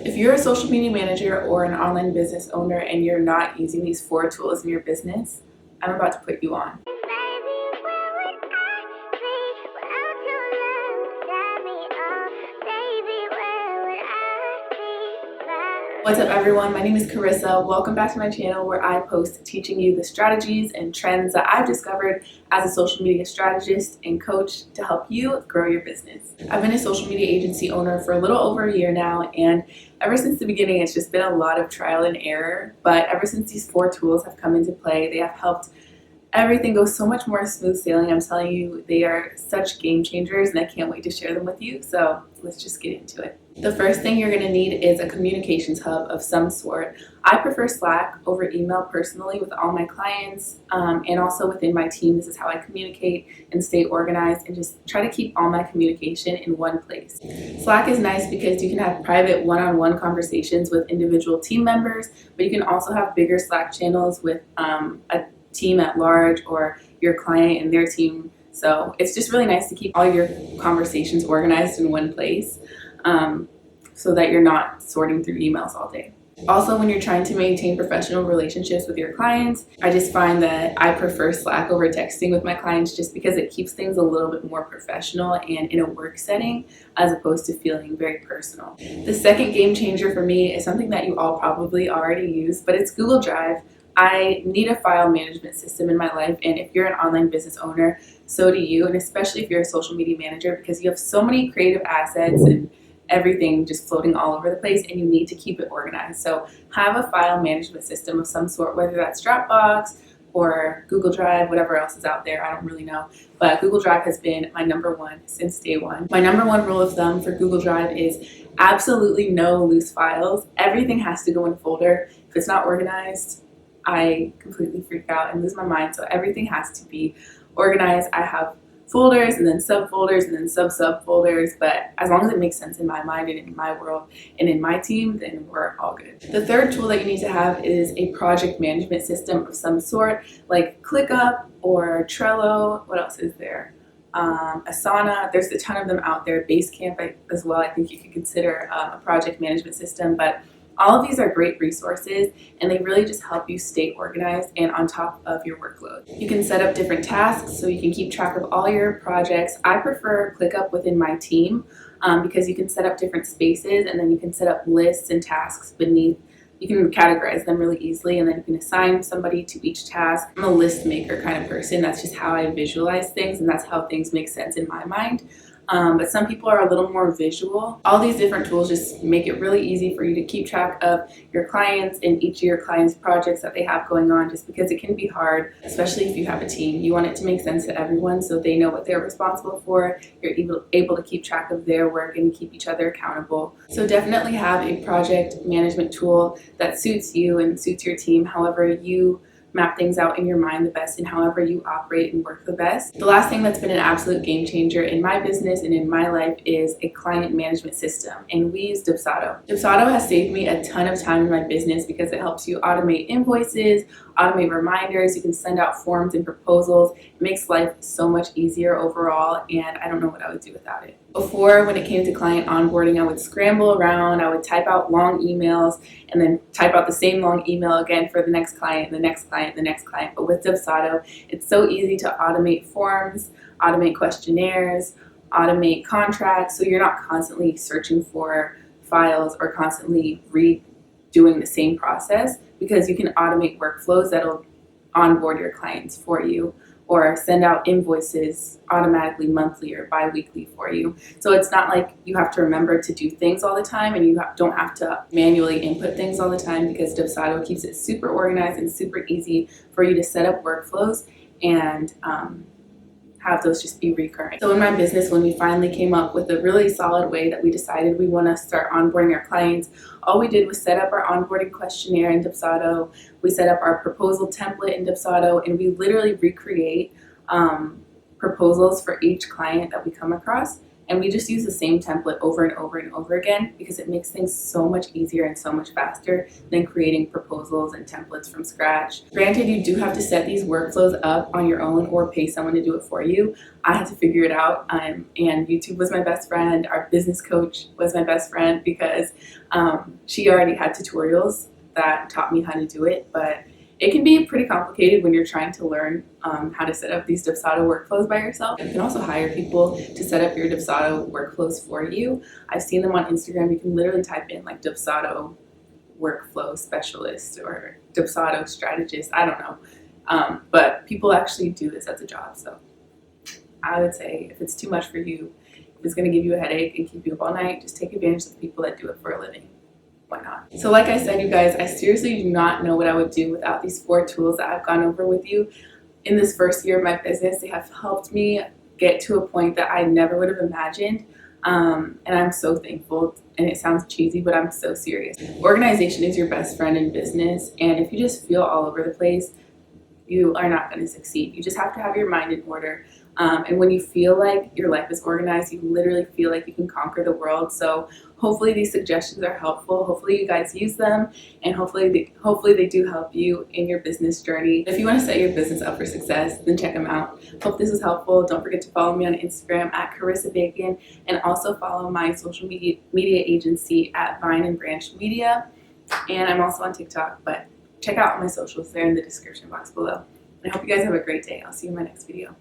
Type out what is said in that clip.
If you're a social media manager or an online business owner and you're not using these 4 tools in your business, I'm about to put you on. What's up everyone, my name is Charissa. Welcome back to my channel where I post teaching you the strategies and trends that I've discovered as a social media strategist and coach to help you grow your business. I've been a social media agency owner for a little over a year now, and ever since the beginning it's just been a lot of trial and error, but ever since these 4 tools have come into play, they have helped everything goes so much more smooth sailing. I'm telling you, they are such game changers and I can't wait to share them with you. So let's just get into it. The first thing you're going to need is a communications hub of some sort. I prefer Slack over email personally with all my clients and also within my team. This is how I communicate and stay organized and just try to keep all my communication in one place. Slack is nice because you can have private one-on-one conversations with individual team members, but you can also have bigger Slack channels with a team at large or your client and their team. So it's just really nice to keep all your conversations organized in one place so that you're not sorting through emails all day. Also, when you're trying to maintain professional relationships with your clients, I just find that I prefer Slack over texting with my clients just because it keeps things a little bit more professional and in a work setting as opposed to feeling very personal. The second game changer for me is something that you all probably already use, but it's Google Drive. I need a file management system in my life, and if you're an online business owner, so do you, and especially if you're a social media manager, because you have so many creative assets and everything just floating all over the place and you need to keep it organized. So have a file management system of some sort, whether that's Dropbox or Google Drive, whatever else is out there, I don't really know. But Google Drive has been my number one since day one. My number one rule of thumb for Google Drive is absolutely no loose files. Everything has to go in a folder. If it's not organized, I completely freak out and lose my mind. So everything has to be organized. I have folders and then subfolders and then sub-subfolders, but as long as it makes sense in my mind and in my world and in my team, then we're all good. The third tool that you need to have is a project management system of some sort, like ClickUp or Trello. What else is there? Asana. There's a ton of them out there. Basecamp as well. I think you could consider a project management system, but all of these are great resources and they really just help you stay organized and on top of your workload. You can set up different tasks so you can keep track of all your projects. I prefer ClickUp within my team because you can set up different spaces and then you can set up lists and tasks beneath. You can categorize them really easily and then you can assign somebody to each task. I'm a list maker kind of person. That's just how I visualize things and that's how things make sense in my mind. But some people are a little more visual. All these different tools just make it really easy for you to keep track of your clients and each of your clients' projects that they have going on, just because it can be hard, especially if you have a team. You want it to make sense to everyone so they know what they're responsible for. You're able to keep track of their work and keep each other accountable. So definitely have a project management tool that suits you and suits your team, however you map things out in your mind the best and however you operate and work the best. The last thing that's been an absolute game changer in my business and in my life is a client management system, and we use Dubsado. Dubsado has saved me a ton of time in my business because it helps you automate invoices, automate reminders, you can send out forms and proposals. It makes life so much easier overall, and I don't know what I would do without it. Before, when it came to client onboarding, I would scramble around, I would type out long emails and then type out the same long email again for the next client, the next client, the next client. But with Dubsado, it's so easy to automate forms, automate questionnaires, automate contracts, so you're not constantly searching for files or constantly redoing the same process, because you can automate workflows that'll onboard your clients for you or send out invoices automatically monthly or bi-weekly for you. So it's not like you have to remember to do things all the time and you don't have to manually input things all the time, because Dubsado keeps it super organized and super easy for you to set up workflows and have those just be recurring. So in my business, when we finally came up with a really solid way that we decided we want to start onboarding our clients, all we did was set up our onboarding questionnaire in Dubsado, we set up our proposal template in Dubsado, and we literally recreate proposals for each client that we come across. And we just use the same template over and over and over again because it makes things so much easier and so much faster than creating proposals and templates from scratch. Granted, you do have to set these workflows up on your own or pay someone to do it for you. I had to figure it out, and YouTube was my best friend. Our business coach was my best friend because she already had tutorials that taught me how to do it, but it can be pretty complicated when you're trying to learn how to set up these Dubsado workflows by yourself. You can also hire people to set up your Dubsado workflows for you. I've seen them on Instagram. You can literally type in like Dubsado workflow specialist or Dubsado strategist. I don't know. But people actually do this as a job. So I would say if it's too much for you, if it's going to give you a headache and keep you up all night, just take advantage of the people that do it for a living. Why not? So like I said, you guys, I seriously do not know what I would do without these 4 tools that I've gone over with you. In this first year of my business, they have helped me get to a point that I never would have imagined. And I'm so thankful, and it sounds cheesy, but I'm so serious. Organization is your best friend in business, and if you just feel all over the place, you are not going to succeed. You just have to have your mind in order. And when you feel like your life is organized, you literally feel like you can conquer the world. So hopefully these suggestions are helpful. Hopefully you guys use them, and hopefully they do help you in your business journey. If you want to set your business up for success, then check them out. Hope this was helpful. Don't forget to follow me on Instagram at Charissa Bacon, and also follow my social media agency at Vine and Branch Media. And I'm also on TikTok, but check out my socials there in the description box below. I hope you guys have a great day. I'll see you in my next video.